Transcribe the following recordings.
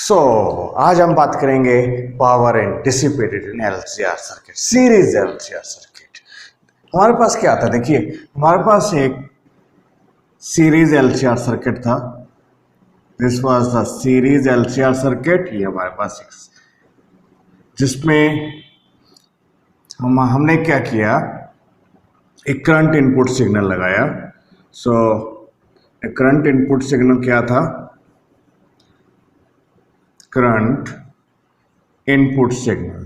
सो आज हम बात करेंगे power and dissipated in LCR circuit, series LCR circuit. हमारे पास क्या था, देखिए हमारे पास एक सीरीज एलसीआर सर्किट था। This was the series LCR circuit. ये हमारे पास जिसमें हमने क्या किया, एक करंट इनपुट सिग्नल लगाया। सो करंट इनपुट सिग्नल क्या था, करंट इनपुट सिग्नल,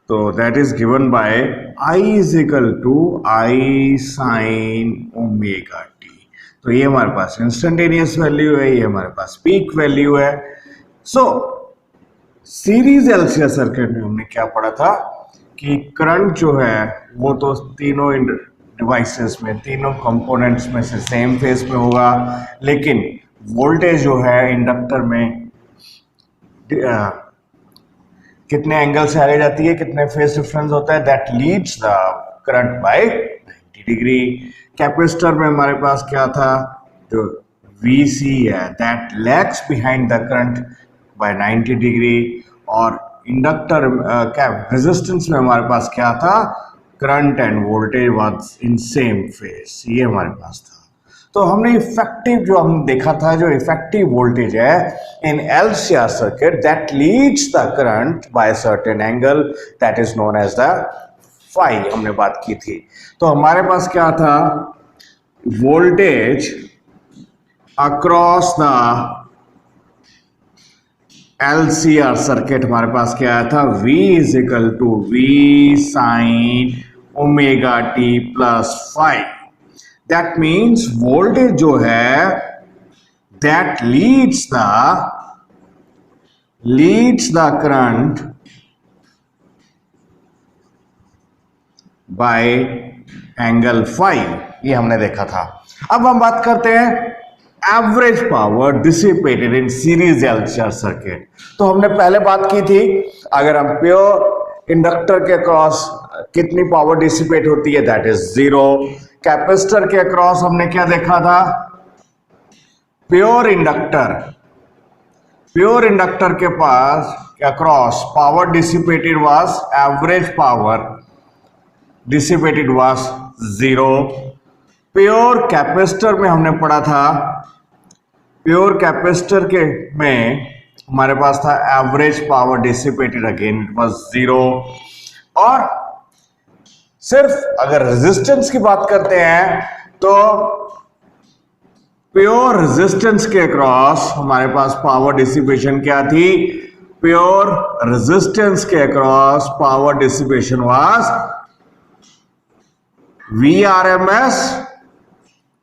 तो that is given by I is equal to I sine omega t. तो ये हमारे पास इंस्टेंटेनियस वैल्यू है, ये हमारे पास पीक वैल्यू है। सो सीरीज एलसीआर सर्किट में हमने क्या पढ़ा था कि करंट जो है वो तो तीनों डिवाइसेस में, तीनों कंपोनेंट्स में से सेम फेज में होगा, लेकिन वोल्टेज जो है इंडक्टर में कितने एंगल से आगे जाती है, कितने फेज डिफरेंस होता है, that leads the current by 90 degree. Capacitor में हमारे पास क्या था, जो VC है that lags behind the current by 90 degree. और इंडक्टर रेजिस्टेंस में हमारे पास क्या था, current and voltage was in same phase, ये हमारे पास था। तो हमने इफेक्टिव जो हम देखा था, जो इफेक्टिव वोल्टेज है in LCR circuit that leads the current by certain angle that is known as the phi, हमने बात की थी। तो हमारे पास क्या था, voltage across the LCR circuit हमारे पास क्या आया था, V is equal to V sine omega t plus phi. That means voltage जो है that leads the current by angle phi, ये हमने देखा था। अब हम बात करते हैं average power dissipated in series LCR circuit. तो हमने पहले बात की थी, अगर हम प्योर इंडक्टर के अक्रॉस कितनी पावर डिसिपेट होती है, दैट इज 0। कैपेसिटर के अक्रॉस हमने क्या देखा था, प्योर इंडक्टर के पास across power dissipated was, average power dissipated was 0। Pure capacitor में हमने पढ़ा था, प्योर कैपेसिटर के में हमारे पास था average power dissipated again it was 0। और सिर्फ अगर रेजिस्टेंस की बात करते हैं तो प्योर रेजिस्टेंस के अक्रॉस हमारे पास पावर डिसिपेशन क्या थी, प्योर रेजिस्टेंस के across power dissipation was VRMS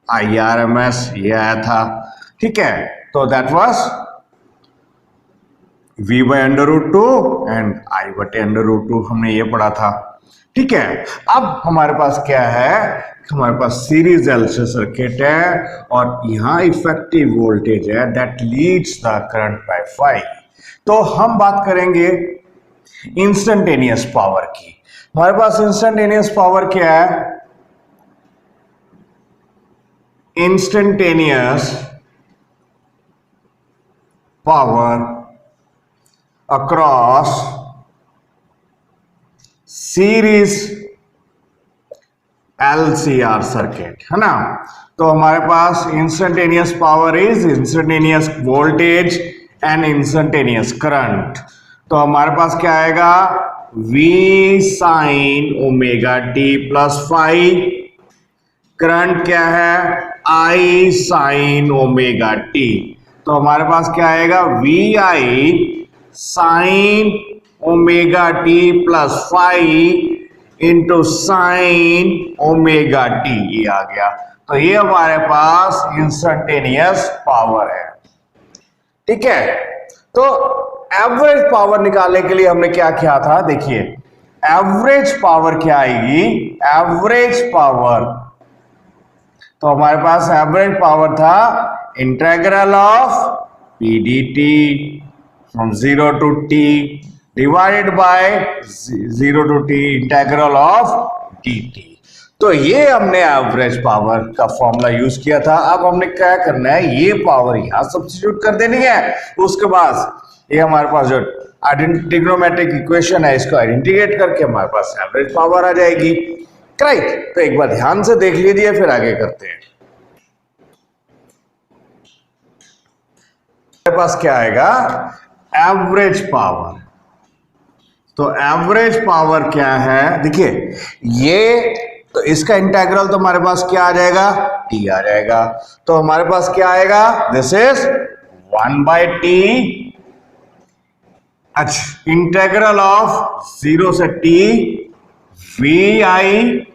IRMS, ये आया था, ठीक है। तो that was V by under root 2 and I बटे under root 2, हमने ये पढ़ा था, ठीक है। अब हमारे पास क्या है, हमारे पास सीरीज एलसीआर सर्किट है और यहां इफेक्टिव वोल्टेज है that leads the current bye 5। तो हम बात करेंगे इंस्टेंटेनियस पावर की। हमारे पास इंस्टेंटेनियस पावर क्या है, instantaneous power across series LCR circuit, है ना। तो हमारे पास instantaneous power is instantaneous voltage and instantaneous current. तो हमारे पास क्या आएगा, V sine omega t plus phi. Current क्या है, I साइन ओमेगा टी। तो हमारे पास क्या आएगा, VI sine omega t plus phi into sine omega t, ये आ गया। तो ये हमारे पास इंस्टेंटेनियस पावर है, ठीक है। तो एवरेज पावर निकालने के लिए हमने क्या किया था, देखिए एवरेज पावर क्या आएगी, एवरेज पावर, तो हमारे पास एवरेज पावर था integral of PDT from 0 to t divided by 0 to t integral of dt। तो ये हमने एवरेज पावर का फॉर्मूला यूज किया था। अब हमने क्या करना है, ये पावर यहां सब्स्टिट्यूट कर देनी है। उसके बाद ये हमारे पास जो ट्रिग्नोमेट्रिक इक्वेशन है इसको आइडेंटिफिकेट करके हमारे पास एवरेज पावर आ जाएगी। राइट, तो एक बार ध्यान से देख लीजिए, फिर आगे करते हैं। हमारे पास क्या आएगा, एवरेज पावर। तो एवरेज पावर क्या है, देखिए ये, तो इसका इंटीग्रल तो हमारे पास क्या आ जाएगा, टी आ जाएगा। तो हमारे पास क्या आएगा, दिस इज 1/t। अच्छा, इंटीग्रल ऑफ 0 से t V I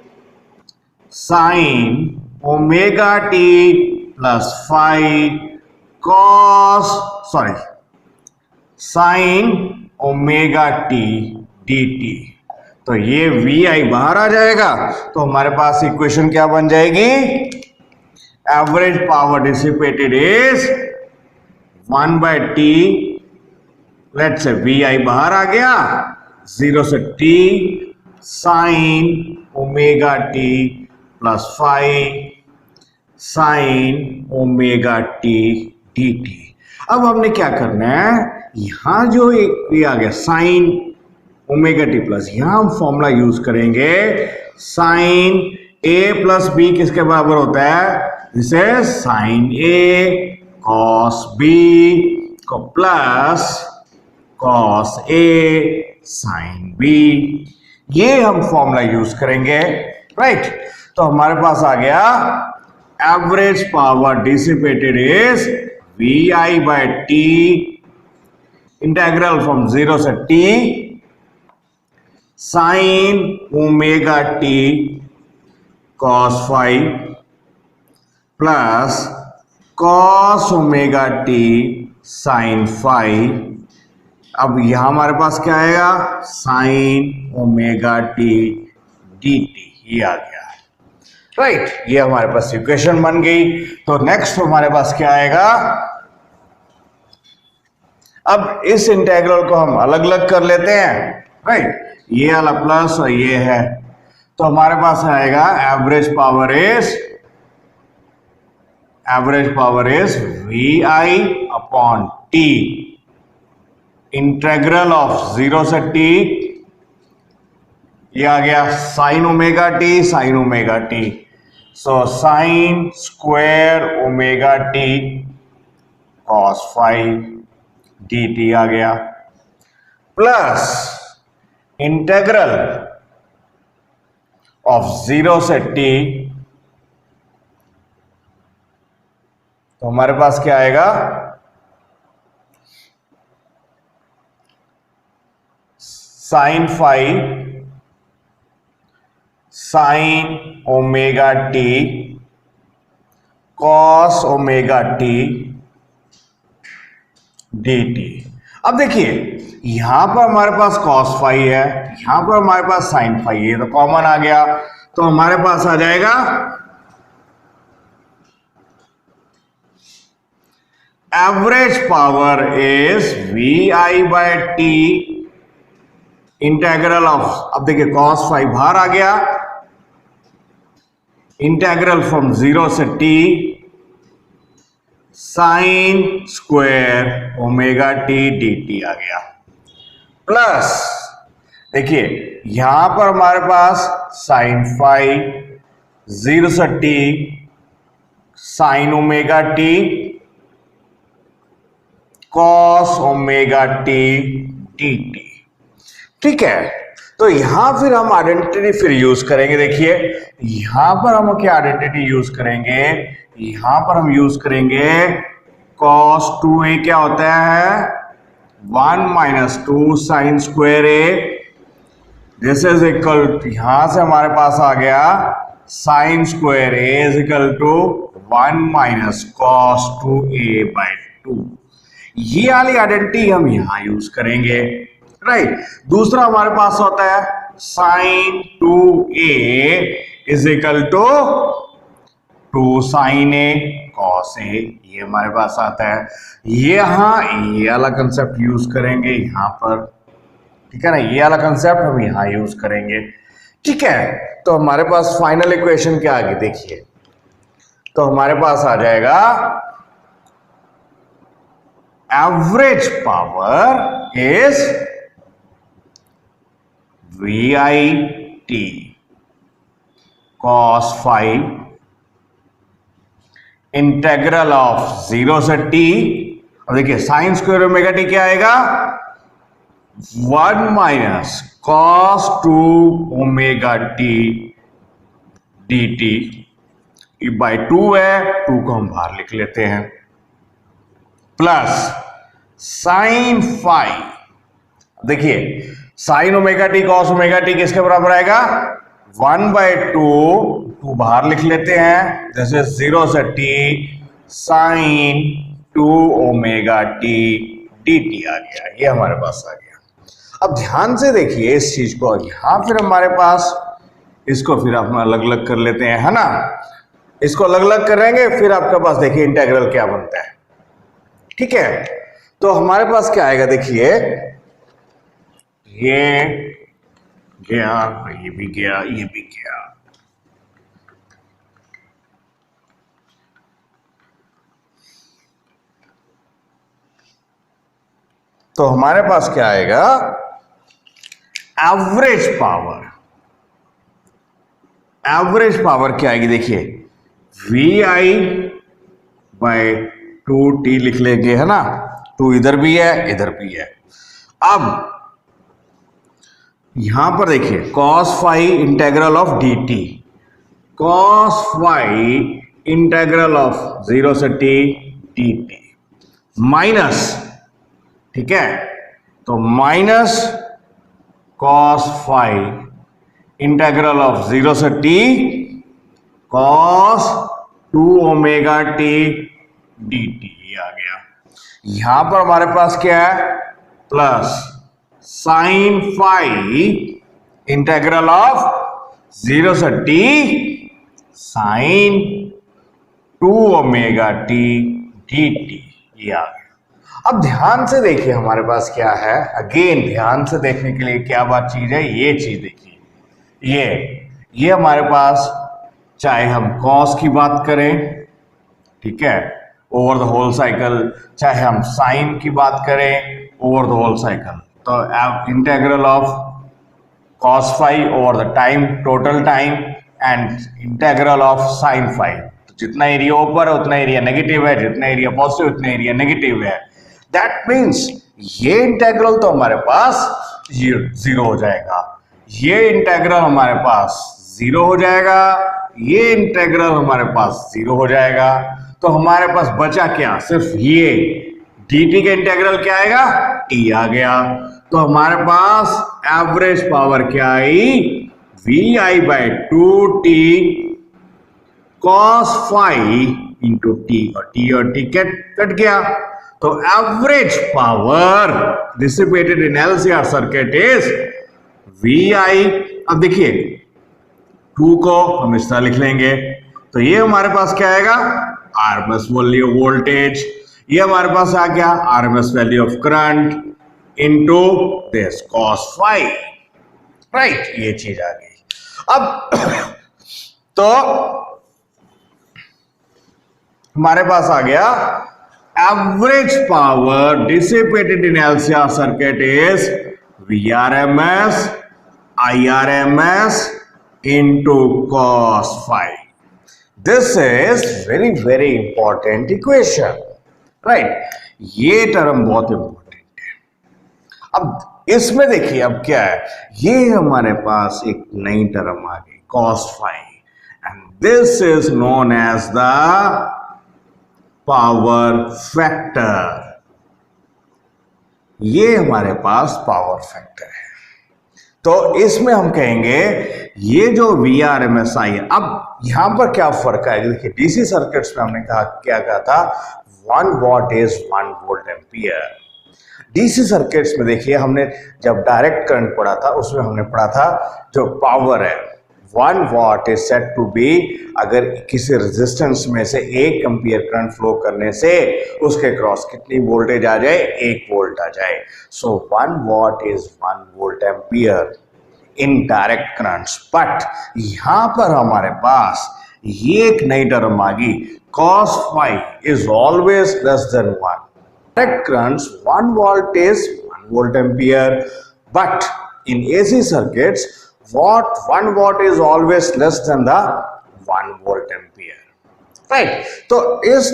sine omega t plus five cos sine omega t d t. तो ये वी आई बाहर आ जाएगा। तो हमारे पास इक्वेशन क्या बन जाएगी, average power dissipated is 1/t, let's say V I बाहर आ गया, 0 से t sine omega t plus five sine omega t d t. अब हमने क्या करना है, यहां जो एक ये आ गया साइन ओमेगा टी प्लस, यहां हम फॉर्मूला यूज करेंगे साइन ए प्लस बी किसके बराबर होता है, जिसे साइन ए कॉस बी को plus cos A sine B, ये हम फॉर्मूला यूज करेंगे। राइट, तो हमारे पास आ गया average power dissipated is V I by t integral from 0 से t sine omega t cos five plus cos omega t sine five. अब यहां हमारे पास क्या आएगा, sine omega t d t, ये आ गया। राइट, ये हमारे पास इक्वेशन बन गई। तो नेक्स्ट हमारे पास क्या आएगा, अब इस इंटीग्रल को हम अलग अलग कर लेते हैं। राइट, ये वाला प्लस और ये है, तो हमारे पास आएगा average power is V I upon t integral of 0 से t, ये आ गया sine omega t, so sine square omega t cos five d t आ गया, प्लस इंटीग्रल ऑफ 0 से t, तो हमारे पास क्या आएगा, sine five sine omega t cos omega t d t. अब देखिए यहां पर हमारे पास कॉस फाइव है, यहां पर हमारे पास साइन फाइव है, तो कॉमन आ गया, तो हमारे पास आ जाएगा average power is V I by t integral of, अब देखिए कॉस फाइव बाहर आ गया, इंटीग्रल फ्रॉम 0 से t sine square omega t d t आ गया, प्लस देखिए यहां पर हमारे पास साइन फाइव 0 से t sine omega t cos omega t d T. ठीक है, तो यहां फिर हम आइडेंटिटी फिर यूज करेंगे। देखिए यहां पर हम क्या आइडेंटिटी यूज करेंगे, यहां पर हम यूज करेंगे cos 2a क्या होता है 1 minus 2 sine square a, this is equal to, यहां से हमारे पास आ गया sine square a is equal to 1 minus cos 2a by 2। ये वाली आइडेंटिटी हम यहां यूज करेंगे। राइट, दूसरा हमारे पास होता है sine 2a is equal to 2 sine A cos A, ये हमारे पास आता है। ये वाला कंसेप्ट यूज करेंगे यहां पर, ठीक है ना, ये वाला कंसेप्ट हम यहां यूज करेंगे। ठीक है, तो हमारे पास फाइनल इक्वेशन क्या आ गई देखिए, तो हमारे पास आ जाएगा average power is VIT cos phi integral of 0 से t। अब देखिए साइन स्क्वायर ओमेगा टी क्या आएगा, 1 minus cos 2 omega t dt by 2 है, 2 को हम बाहर लिख लेते हैं, प्लस साइन फाई। देखिए sign omega t cos omega T किसके बराबर आएगा, 1/2, 2 बाहर लिख लेते हैं, जैसे 0 से t sine 2 omega t dt आ गया, ये हमारे पास आ गया। अब ध्यान से देखिए इस चीज को, यहां फिर हमारे पास इसको फिर हम अलग अलग कर लेते हैं, है ना, इसको अलग अलग करेंगे, फिर आपके पास देखिए इंटीग्रल क्या बनता है। ठीक है, तो हमारे पास क्या आएगा देखिए, ये गया, ये भी गया, ये भी गया, तो हमारे पास क्या आएगा, एवरेज पावर। एवरेज पावर क्या आएगी देखिए, VI बाय 2t लिख लेंगे, है ना, 2 इधर भी है इधर भी है। अब यहां पर देखिए cos phi integral of dt, cos phi integral of 0 से t dt माइनस, ठीक है, तो minus cos phi integral of 0 से t cos 2 omega t dt आ गया। यहां पर हमारे पास क्या है, plus sine phi integral of 0 से t sine 2 omega t dt, ये आ गया। अब ध्यान से देखिए हमारे पास क्या है, अगेन ध्यान से देखने के लिए क्या बात चीज है, ये चीज देखिए, ये हमारे पास चाहे हम कॉस की बात करें, ठीक है, ओवर द होल साइकिल, चाहे हम साइन की बात करें ओवर द होल साइकिल, तो integral of cos phi over the time, total time, and integral of sine phi, तो जितना एरिया ऊपर है उतना एरिया नेगेटिव है, जितना एरिया पॉजिटिव उतना एरिया नेगेटिव है। दैट मीन्स ये इंटीग्रल तो हमारे पास जीरो हो जाएगा, ये इंटीग्रल हमारे पास जीरो हो जाएगा, ये इंटीग्रल हमारे पास जीरो हो जाएगा, तो हमारे पास बचा क्या, सिर्फ ये dt का इंटीग्रल क्या आएगा, t आ गया, तो हमारे पास एवरेज पावर क्या आई, VI by 2t cos phi into t, और t कट गया, तो average power dissipated in LCR circuit is VI। अब देखिए 2 को हम इस तरह लिख लेंगे, तो ये हमारे पास क्या आएगा, RMS वैल्यू वोल्टेज, ये हमारे पास आ गया RMS value of current into this cos phi, right, ये चीज आ गई। अब तो हमारे पास आ गया average power dissipated in LCR circuit is VRMS IRMS into cos phi. This is very important equation, right? ये टर्म बहुत इंपॉर्टेंट है। अब इसमें देखिए अब क्या है, ये हमारे पास एक नई टर्म आ गई cos phi, and this is known as the power factor। ये हमारे पास पावर फैक्टर है, तो इसमें हम कहेंगे ये जो VRMSI है। अब यहां पर क्या फर्क है, देखिए डीसी सर्किट्स में हमने कहा क्या कहा था, 1 watt is 1 volt ampere. DC circuits में देखिए हमने जब डायरेक्ट करंट पढ़ा था उसमें हमने पढ़ा था जो पावर है 1 watt is set to be, अगर किसी रेजिस्टेंस में से 1 एम्पियर करंट फ्लो करने से उसके क्रॉस कितनी वोल्टेज आ जाए, 1 वोल्ट आ जाए। सो 1 watt is 1 volt ampere. Indirect currents. But यहां पर हमारे पास ये एक नई टर्म आ गई, cos phi is always less than 1. Direct currents 1 volt is 1 volt ampere, but in AC circuits what 1 watt is always less than the 1 volt ampere, right? तो इस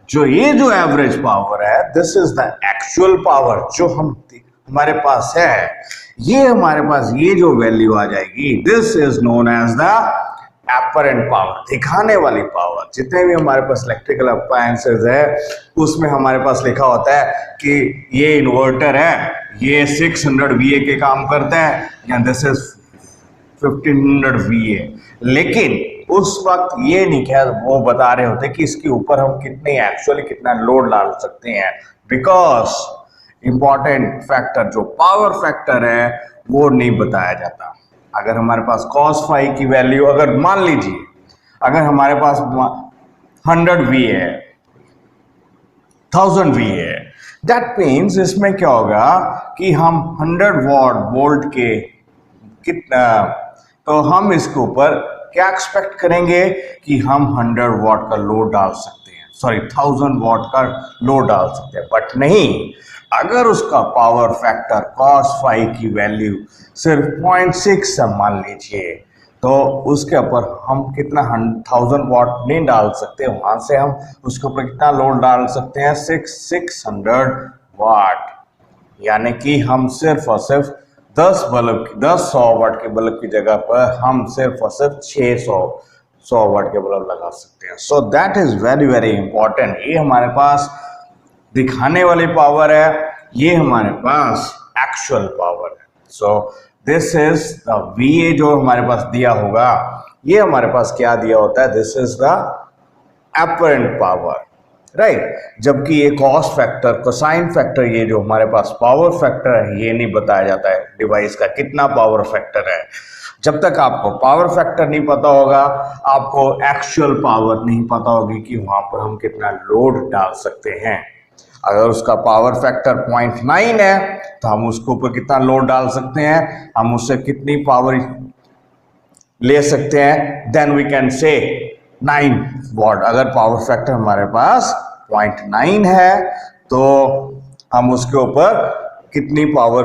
ये जो एवरेज पावर है, this is the actual power जो हमारे पास है, ये हमारे पास ये जो वैल्यू आ जाएगी, this is known as the apparent power, दिखाने वाली पावर। जितने भी हमारे पास इलेक्ट्रिकल अप्लायंसेस है उसमें हमारे पास लिखा होता है कि ये इन्वर्टर है, ये 600 VA के काम करता है, या दिस इज 1500 VA, लेकिन उस वक्त ये नहीं कह, वो बता रहे होते कि इसके ऊपर हम कितने एक्चुअली कितना लोड डाल सकते हैं, बिकॉज इंपॉर्टेंट फैक्टर जो पावर फैक्टर है वो नहीं बताया जाता। अगर हमारे पास cos phi की वैल्यू, अगर मान लीजिए अगर हमारे पास 100 VA है, 1000 VA है, दैट मीन्स इसमें क्या होगा कि हम 100 वोल्ट के कितना, तो हम इसके ऊपर क्या एक्सपेक्ट करेंगे कि हम 100 वॉट का लोड डाल सकते हैं, सॉरी 1000 वॉट का लोड डाल सकते हैं, बट नहीं, अगर उसका पावर फैक्टर cos phi की वैल्यू सिर्फ 0.6 है मान लीजिए, तो उसके ऊपर हम कितना 1000 वॉट नहीं डाल सकते, वहां से हम उसके ऊपर कितना लोड डाल सकते हैं 600 वाट, यानी कि हम सिर्फ और सिर्फ 10 100 वाट के बल्ब की जगह पर हम सिर्फ और सिर्फ 600 वाट के बल्ब लगा सकते हैं। So that is very very important. ये हमारे पास दिखाने वाली पावर है, ये हमारे पास एक्चुअल पावर है। So this is the VA जो हमारे पास दिया होगा, ये हमारे पास क्या दिया होता है, this is the apparent power, right. जबकि ये कॉस फैक्टर, कोसाइन फैक्टर, ये जो हमारे पास पावर फैक्टर है, ये नहीं बताया जाता है डिवाइस का कितना पावर फैक्टर है। जब तक आपको पावर फैक्टर नहीं पता होगा, आपको एक्चुअल पावर नहीं पता होगी कि वहां पर हम कितना लोड डाल सकते हैं। अगर उसका पावर फैक्टर 0.9 है तो हम उसके ऊपर कितना लोड डाल सकते हैं, हम उससे कितनी पावर ले सकते हैं, then we can say 9 what. अगर पावर फैक्टर हमारे पास 0.9 है तो हम उसके ऊपर कितनी पावर,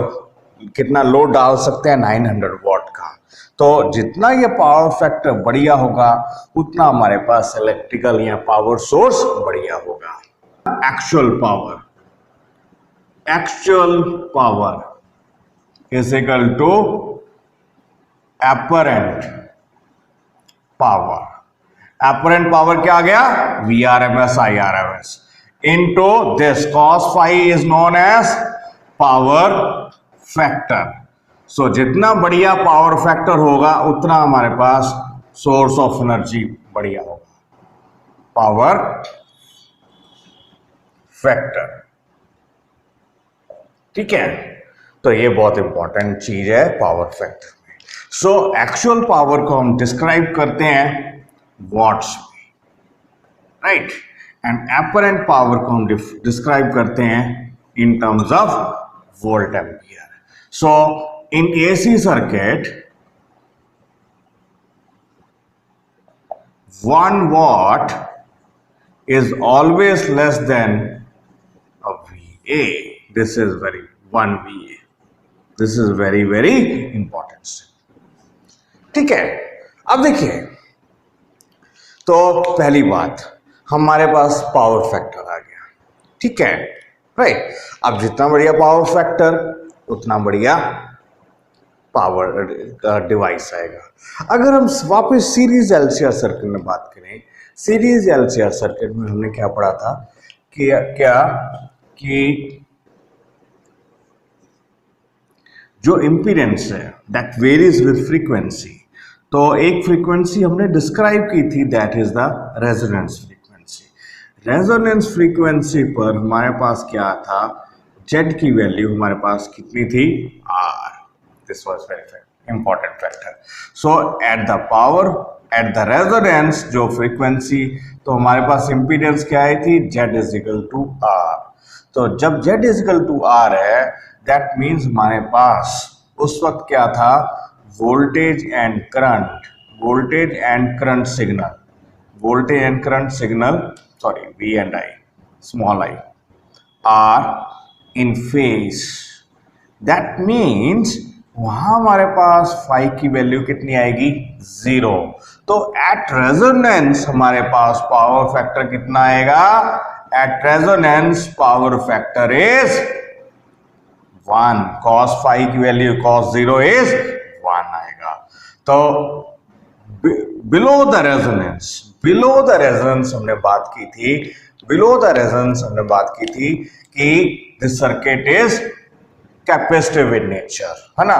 कितना लोड डाल सकते हैं, 900 वॉट का। तो जितना ये पावर फैक्टर बढ़िया होगा उतना हमारे पास इलेक्ट्रिकल या पावर सोर्स बढ़िया होगा। Actual power is equal to apparent power. Apparent power क्या आ गया, VRMS IRMS into this cos phi is known as power factor. So जितना बढ़िया पावर फैक्टर होगा उतना हमारे पास सोर्स ऑफ एनर्जी बढ़िया होगा, पावर फैक्टर, ठीक है। तो ये बहुत इंपॉर्टेंट चीज है पावर फैक्टर में। सो एक्चुअल पावर को हम डिस्क्राइब करते हैं वॉट्स में, राइट, एंड एपरेंट पावर को हम डिस्क्राइब करते हैं in terms of volt ampere. So in AC circuit 1 watt is always less than a VA. This is 1 VA. This is very very important. ठीक है, अब देखिए, तो पहली बात हमारे पास पावर फैक्टर आ गया, ठीक है, राइट। अब जितना बढ़िया पावर फैक्टर उतना बढ़िया पावर का डिवाइस आएगा। अगर हम वापस सीरीज LCR सर्किट में बात करें, सीरीज LCR सर्किट में हमने क्या पढ़ा था कि जो इम्पीडेंस है दैट वेरीज विद फ्रीक्वेंसी, तो एक फ्रीक्वेंसी हमने डिस्क्राइब की थी, that is the resonance frequency. Resonance frequency पर हमारे पास क्या था, Z की वैल्यू हमारे पास कितनी थी, R। This was very important factor. So at the resonance जो फ्रीक्वेंसी, तो हमारे पास इम्पीडेंस क्या आई थी, Z is equal to R। तो जब Z is equal to R है, दैट मीन्स हमारे पास उस वक्त क्या था, voltage and current, voltage and current signal, voltage and current signal, sorry, V and I, small I, are in phase. That means वहां हमारे पास फाई की वैल्यू कितनी आएगी, 0. तो एट रेजोनेंस हमारे पास पावर फैक्टर कितना आएगा, at resonance power factor is 1. cos phi की वैल्यू cos 0 इज 1 आएगा. तो below the resonance, below the resonance हमने बात की थी, बिलो द रेजोनेंस हमने बात की थी कि this circuit is capacitive in nature, है ना.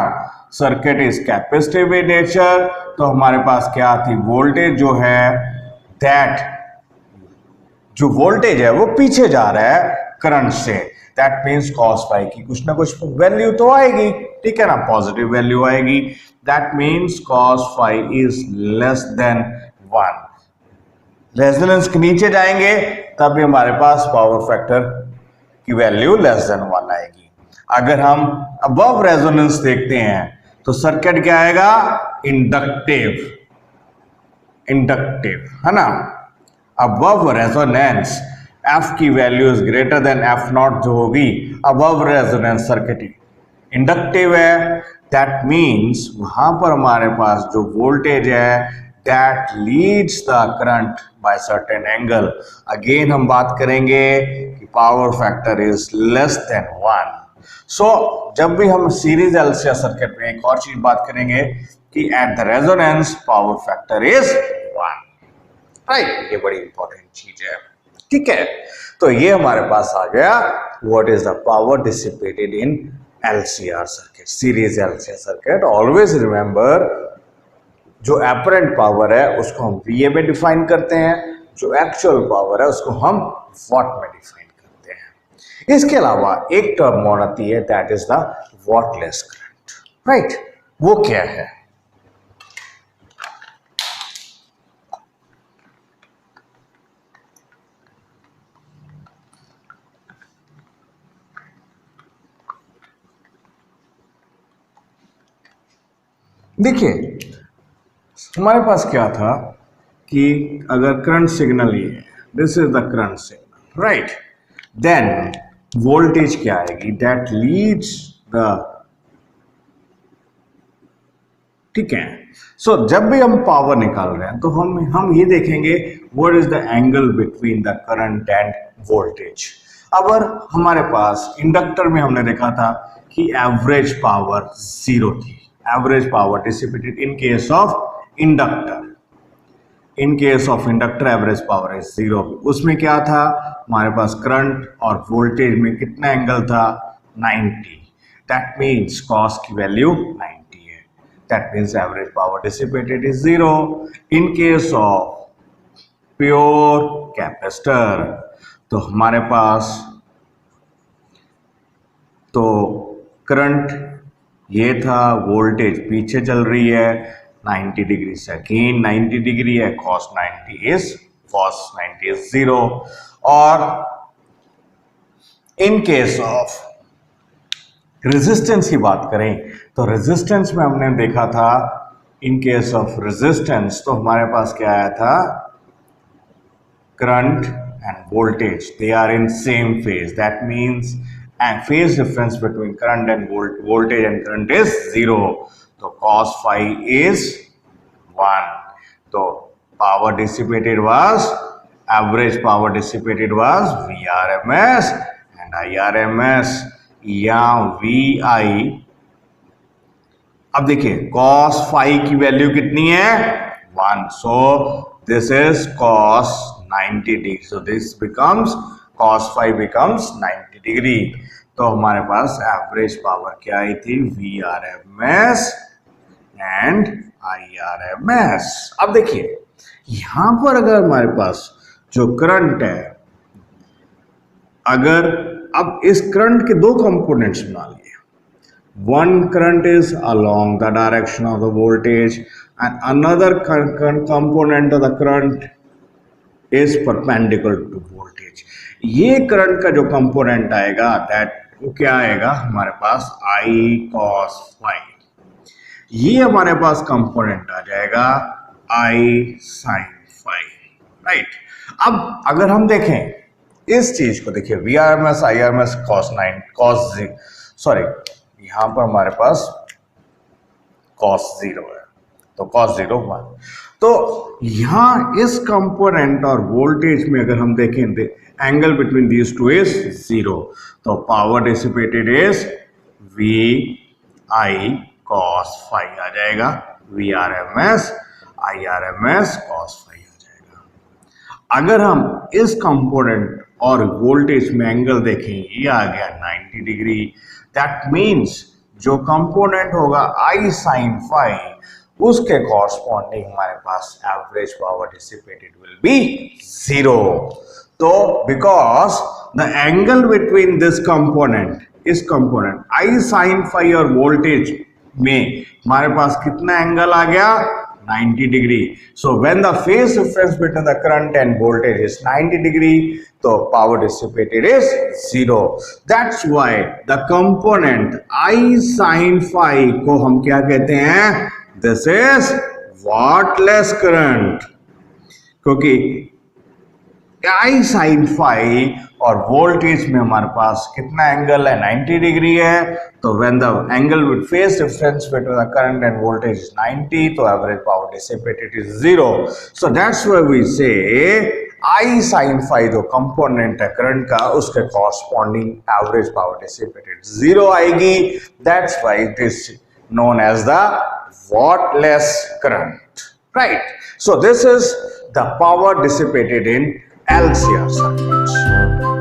Circuit is capacitive in nature. तो हमारे पास क्या थी, वोल्टेज जो है दैट, जो वोल्टेज है वो पीछे जा रहा है करंट से. दैट मीन्स cos फाई की कुछ ना कुछ वैल्यू तो आएगी, ठीक है ना, पॉजिटिव वैल्यू आएगी. That means cos phi is less than 1. Resonance के नीचे जाएंगे तब भी हमारे पास पावर फैक्टर की वैल्यू लेस देन 1 आएगी. अगर हम अबव रेजोनेंस देखते हैं तो सर्किट क्या आएगा, इंडक्टिव, इंडक्टिव, है ना. अबव रेजोनेंस एफ की value is greater than F not जो होगी, अबव रेजोनेंस सर्किट इंडक्टिव है. दैट मीन्स वहां पर हमारे पास जो वोल्टेज है that leads the current by certain angle. Again हम बात करेंगे कि power factor is less than 1. सो जब भी हम सीरीज एलसीआर सर्किट में एक और चीज बात करेंगे कि eight the resonance power factor is 1, right. ये बड़ी इंपॉर्टेंट चीज है, ठीक है. तो ये हमारे पास आ गया what is the power dissipated in LCR circuit, series LCR circuit. Always remember, जो एपरेंट पावर है उसको हम VA में डिफाइन करते हैं, जो एक्चुअल पावर है उसको हम वॉट में डिफाइन करते हैं. इसके अलावा एक टर्म और आती है that is the wattless current, right. वो क्या है, देखिए हमारे पास क्या था कि अगर करंट सिग्नल ये है, this is the current signal, right. Then voltage क्या आएगी, दैट लीड्स द, ठीक है. सो जब भी हम पावर निकाल रहे हैं तो हम ये देखेंगे what is the angle between the current and voltage. अगर हमारे पास इंडक्टर में हमने देखा था कि एवरेज पावर 0 थी, average power dissipated in case of inductor, in case of inductor average power is 0. उसमें क्या था, हमारे पास करंट और वोल्टेज में कितना एंगल था, 90. दैट मीन्स कॉस की वैल्यू 90 है. That means average power dissipated is 0. In case of pure capacitor तो हमारे पास तो करंट ये था, वोल्टेज पीछे चल रही है 90 डिग्री से, अगेन 90 डिग्री है, cos 90 is 0. और इन केस ऑफ रेजिस्टेंस की बात करें तो रेजिस्टेंस में हमने देखा था, इन केस ऑफ रेजिस्टेंस तो हमारे पास क्या आया था, current and voltage they are in same phase. That means phase difference between current and voltage and current is 0. तो cos phi is 1. तो power dissipated was, average power dissipated was VRMS and IRMS या VI. अब देखिए cos phi की value कितनी है, 1. So this is cos 90 degree. So this becomes cos phi becomes 90 degree. तो हमारे पास एवरेज पावर क्या आई थी, VRMS एंड IRMS. अब देखिए यहां पर अगर हमारे पास जो करंट है, अगर अब इस करंट के दो कंपोनेंट्स बना लिए, one current is along the direction of the voltage and another component of the current is perpendicular to voltage. ये करंट का जो कंपोनेंट आएगा दैट वो क्या आएगा हमारे पास, I cos phi. ये हमारे पास कंपोनेंट आ जाएगा I sin phi, राइट। अब अगर हम देखें इस चीज को, देखिए VRMS IRMS यहां पर हमारे पास cos 0 है, तो cos 0 1। तो यहां इस कंपोनेंट और वोल्टेज में अगर हम देखें angle between these two is 0, तो power dissipated is VI cos phi आ जाएगा, VRMS IRMS cos phi आ जाएगा। अगर हम इस कंपोनेंट और वोल्टेज में एंगल देखें, ये आ गया 90 डिग्री। दैट मीन्स जो कंपोनेंट होगा I sin phi, उसके कॉरस्पॉन्डिंग हमारे पास average power dissipated will be 0। तो because the angle between this component, इस कंपोनेंट I sin phi और वोल्टेज में हमारे पास कितना एंगल आ गया, 90 degree. So when the phase difference between the current and voltage is 90 degree, तो power dissipated is 0. That's why the component I sin phi को हम क्या कहते हैं, this is wattless current, क्योंकि I sin phi और वोल्टेज में हमारे पास कितना एंगल है, 90 डिग्री है। तो when the angle with phase difference between the current and voltage is 90, तो average power dissipated is 0. So that's why we say I sin phi जो कंपोनेंट है करंट का, उसके कॉरस्पॉन्डिंग एवरेज पावर डिसिपेटेड 0 आएगी। That's why it is known as the wattless current, right? So this is the power dissipated in LCR circuits.